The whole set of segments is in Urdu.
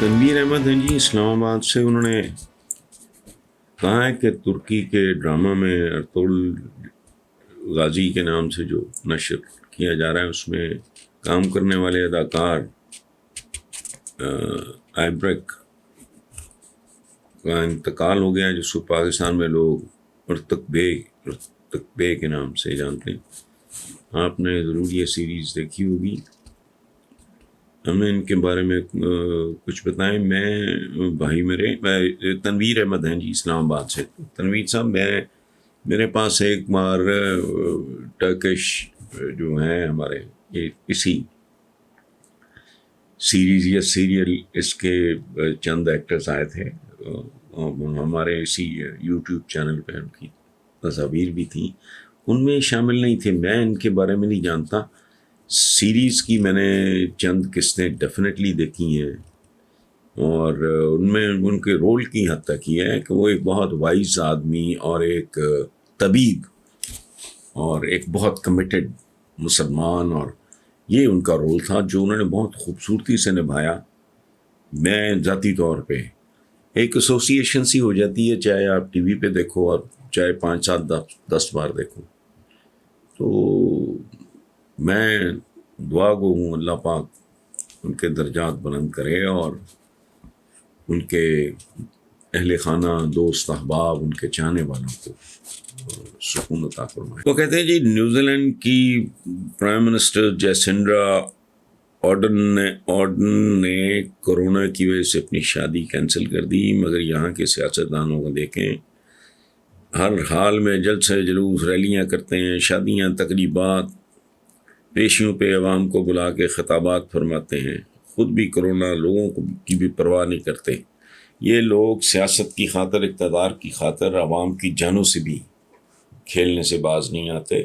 تنویر احمد ہیں جی اسلام آباد سے. انہوں نے کہا ہے کہ ترکی کے ڈرامہ میں ارطغرل غازی کے نام سے جو نشر کیا جا رہا ہے اس میں کام کرنے والے اداکار آئبرک کا انتقال ہو گیا، جس کو پاکستان میں لوگ ارتق بے کے نام سے جانتے ہیں. آپ نے ضرور یہ سیریز دیکھی ہوگی. ہمیں ان کے بارے میں کچھ بتائیں. میں بھائی تنویر احمد ہیں جی اسلام آباد سے. تنویر صاحب، میرے پاس ایک بار ٹرکش جو ہیں ہمارے یہ اسی سیریز یا سیریل اس کے چند ایکٹرز آئے تھے ہمارے اسی یوٹیوب چینل پہ. ان کی تصاویر بھی تھیں، ان میں شامل نہیں تھے. میں ان کے بارے میں نہیں جانتا. سیریز کی میں نے چند قسطیں ڈیفینیٹلی دیکھی ہیں، اور ان میں ان کے رول کی حد تک یہ ہے کہ وہ ایک بہت وائز آدمی اور ایک طبیب اور ایک بہت کمیٹڈ مسلمان، اور یہ ان کا رول تھا جو انہوں نے بہت خوبصورتی سے نبھایا. میں ذاتی طور پہ ایک ایسوسیشن سی ہو جاتی ہے، چاہے آپ ٹی وی پہ دیکھو اور چاہے 5 7 10 بار دیکھو. تو میں دعا گو ہوں اللہ پاک ان کے درجات بلند کرے اور ان کے اہل خانہ، دوست، احباب، ان کے چاہنے والوں کو سکون عطا فرمائے. وہ کہتے ہیں جی نیوزی لینڈ کی پرائم منسٹر جیسنڈرا آرڈن نے کورونا کی وجہ سے اپنی شادی کینسل کر دی، مگر یہاں کے سیاستدانوں کو دیکھیں، ہر حال میں جلد سے جلوس، ریلیاں کرتے ہیں، شادیاں، تقریبات، پیشیوں پہ عوام کو بلا کے خطابات فرماتے ہیں. خود بھی کورونا لوگوں کی بھی پرواہ نہیں کرتے. یہ لوگ سیاست کی خاطر، اقتدار کی خاطر عوام کی جانوں سے بھی کھیلنے سے باز نہیں آتے.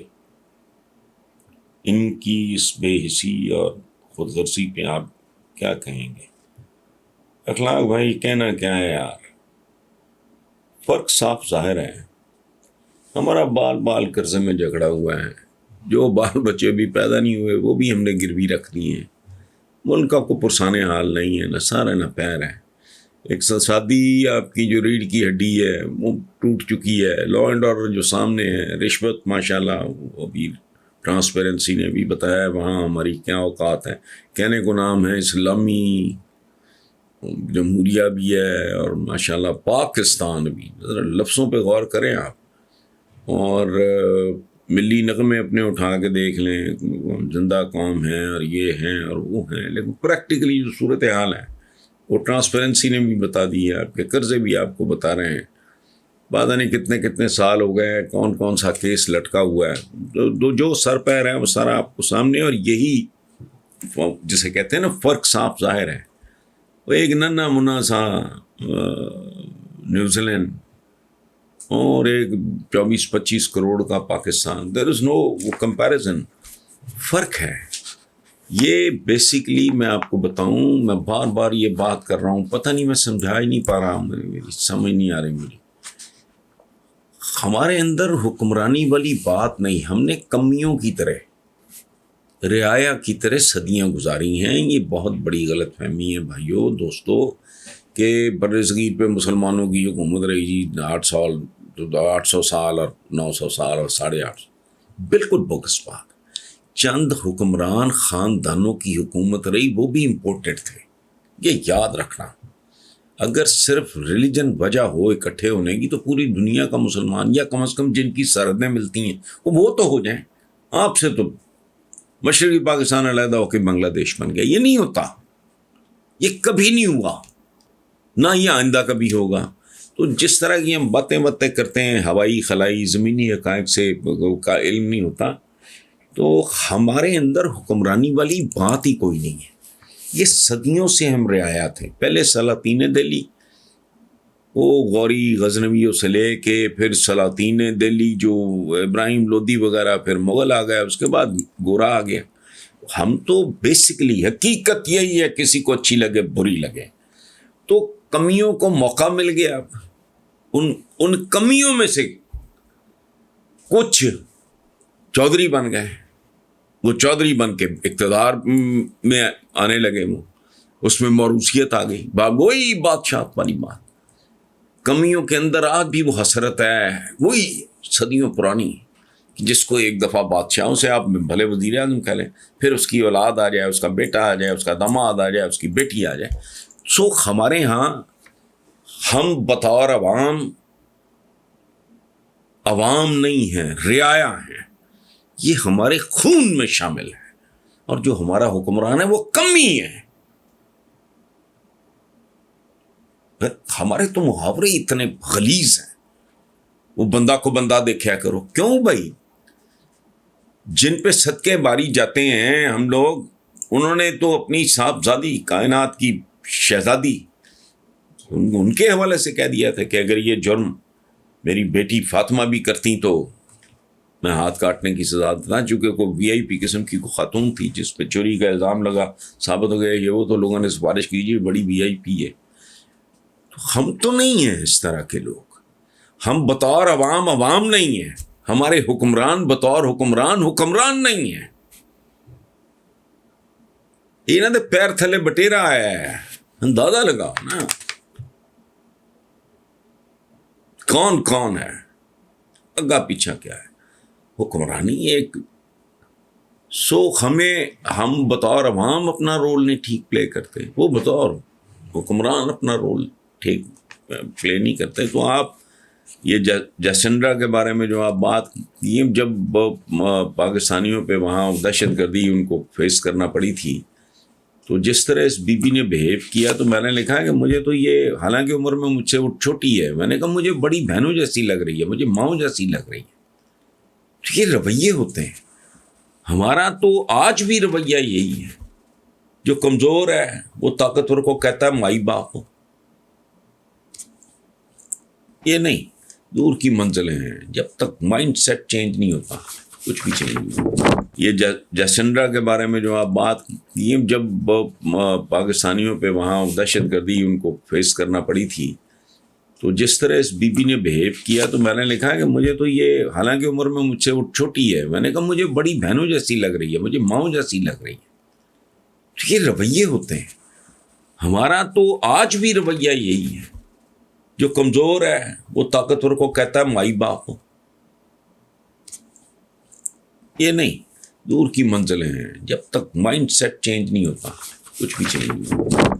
ان کی اس بے حسی اور خود غرضی پہ آپ کیا کہیں گے؟ اخلاق بھائی کہنا کیا ہے یار، فرق صاف ظاہر ہے. ہمارا بال بال قرضے میں جھگڑا ہوا ہے. جو بال بچے بھی پیدا نہیں ہوئے وہ بھی ہم نے گروی رکھ دیے ہیں. ان کا کوئی پرسانے حال نہیں ہے، نہ سر ہے نہ پیر ہے. اقتصادی آپ کی جو ریڑھ کی ہڈی ہے وہ ٹوٹ چکی ہے. لا اینڈ آرڈر جو سامنے ہے، رشوت ماشاءاللہ وہ بھی ٹرانسپیرنسی نے بھی بتایا وہاں ہماری کیا اوقات ہے. کہنے کو نام ہے اسلامی جمہوریہ بھی ہے اور ماشاءاللہ پاکستان بھی. ذرا لفظوں پہ غور کریں آپ، اور ملی نغمے اپنے اٹھا کے دیکھ لیں. زندہ قوم ہیں اور یہ ہیں اور وہ ہیں، لیکن پریکٹیکلی جو صورتحال ہے وہ ٹرانسپیرنسی نے بھی بتا دی ہے. آپ کے قرضے بھی آپ کو بتا رہے ہیں. پتہ نہیں کتنے سال ہو گئے، کون سا کیس لٹکا ہوا ہے. جو سر پیر ہے وہ سارا آپ کو سامنے. اور یہی جسے کہتے ہیں نا فرق صاف ظاہر ہے. وہ ایک ننا منا سا نیوزی لینڈ اور ایک 24-25 کروڑ کا پاکستان. دیر از نو کمپیریزن. فرق ہے یہ. بیسیکلی میں آپ کو بتاؤں، میں بار بار یہ بات کر رہا ہوں، پتہ نہیں میں سمجھا ہی نہیں پا رہا ہوں، میری سمجھ نہیں آ رہی میری. ہمارے اندر حکمرانی والی بات نہیں. ہم نے کمیوں کی طرح، رعایا کی طرح صدیاں گزاری ہیں. یہ بہت بڑی غلط فہمی ہے بھائیوں، دوستو، کہ برصغیر پہ مسلمانوں کی حکومت رہی جی 800 سال اور 900 سال اور 850. بالکل بوگس بات. چند حکمران خاندانوں کی حکومت رہی، وہ بھی امپورٹڈ تھے. یہ یاد رکھنا. اگر صرف ریلیجن وجہ ہو اکٹھے ہونے کی تو پوری دنیا کا مسلمان، یا کم از کم جن کی سرحدیں ملتی ہیں وہ تو ہو جائیں. آپ سے تو مشرقی پاکستان علیحدہ ہو کے بنگلہ دیش بن گیا. یہ نہیں ہوتا، یہ کبھی نہیں ہوا، نہ یہ آئندہ کبھی ہوگا. تو جس طرح کی ہم باتیں کرتے ہیں ہوائی خلائی زمینی حقائق سے کا علم نہیں ہوتا، تو ہمارے اندر حکمرانی والی بات ہی کوئی نہیں ہے. یہ صدیوں سے ہم رعایا تھے. پہلے سلاطین دہلی، وہ غوری غزنویوں سے لے کے پھر سلاطین دہلی جو ابراہیم لودھی وغیرہ، پھر مغل آ گیا، اس کے بعد گورا آ گیا. ہم تو بیسیکلی حقیقت یہی ہے، کسی کو اچھی لگے بری لگے، تو کمیوں کو موقع مل گیا. ان کمیوں میں سے کچھ چودھری بن گئے. وہ چودھری بن کے اقتدار میں آنے لگے. وہ اس میں موروثیت آ گئی، وہی بادشاہ والی بات۔ کمیوں کے اندر آج بھی وہ حسرت ہے، وہی صدیوں پرانی، جس کو ایک دفعہ بادشاہوں سے آپ بھلے وزیر اعظم کہہ لیں، پھر اس کی اولاد آ جائے، اس کا بیٹا آ جائے، اس کا داماد آ جائے، اس کی بیٹی آ جائے۔ سو ہمارے ہاں ہم بطور عوام نہیں ہیں، رعایا ہیں، یہ ہمارے خون میں شامل ہے، اور جو ہمارا حکمران ہے وہ کمی ہے۔ ہمارے تو محاورے اتنے غلیظ ہیں، وہ بندہ کو بندہ دیکھا کرو، کیوں بھائی؟ جن پہ صدقے باری جاتے ہیں ہم لوگ، انہوں نے تو اپنی صاحبزادی، کائنات کی شہزادی، ان کے حوالے سے کہہ دیا تھا کہ اگر یہ جرم میری بیٹی فاطمہ بھی کرتی تو میں ہاتھ کاٹنے کی سزا دیتا، چونکہ کوئی وی آئی پی قسم کی کوئی خاتون تھی جس پہ چوری کا الزام لگا، ثابت ہو گیا یہ وہ، تو لوگوں نے سفارش کیجیے بڑی وی آئی پی ہے۔ ہم تو نہیں ہیں اس طرح کے لوگ، ہم بطور عوام نہیں ہیں، ہمارے حکمران بطور حکمران نہیں ہیں۔ انہوں نے پیر تھلے بٹیرا ہے، اندازہ لگاؤ نا کون ہے، اگا پیچھا کیا ہے، حکمرانی ایک۔ ہم بطور عوام اپنا رول نہیں ٹھیک پلے کرتے، وہ بطور حکمران اپنا رول ٹھیک پلے نہیں کرتے۔ تو آپ یہ جیسنڈرا کے بارے میں جو آپ بات کی، جب پاکستانیوں پہ وہاں دہشت گردی ان کو فیس کرنا پڑی تھی، تو جس طرح اس بی بی نے بہیو کیا، تو میں نے لکھا کہ مجھے تو یہ، حالانکہ عمر میں مجھ سے وہ چھوٹی ہے، میں نے کہا مجھے بڑی بہنوں جیسی لگ رہی ہے، مجھے ماؤں جیسی لگ رہی ہے۔ یہ رویے ہوتے ہیں، ہمارا تو آج بھی رویہ یہی ہے، جو کمزور ہے وہ طاقتور کو کہتا ہے مائی باپ، یہ نہیں، دور کی منزلیں ہیں، جب تک مائنڈ سیٹ چینج نہیں ہوتا کچھ بھی چینج نہیں ہوتا۔ یہ جیسنڈرا کے بارے میں جو آپ بات کی، جب پاکستانیوں پہ وہاں دہشت گردی ان کو فیس کرنا پڑی تھی، تو جس طرح اس بی بی نے بہیو کیا، تو میں نے لکھا کہ مجھے تو یہ، حالانکہ عمر میں مجھ سے وہ چھوٹی ہے، میں نے کہا مجھے بڑی بہنوں جیسی لگ رہی ہے، مجھے ماؤں جیسی لگ رہی ہے۔ یہ رویے ہوتے ہیں، ہمارا تو آج بھی رویہ یہی ہے، جو کمزور ہے وہ طاقتور کو کہتا ہے مائی باپ، یہ نہیں، دور کی منزلیں ہیں، جب تک مائنڈ سیٹ چینج نہیں ہوتا کچھ بھی چینج نہیں ہوتا۔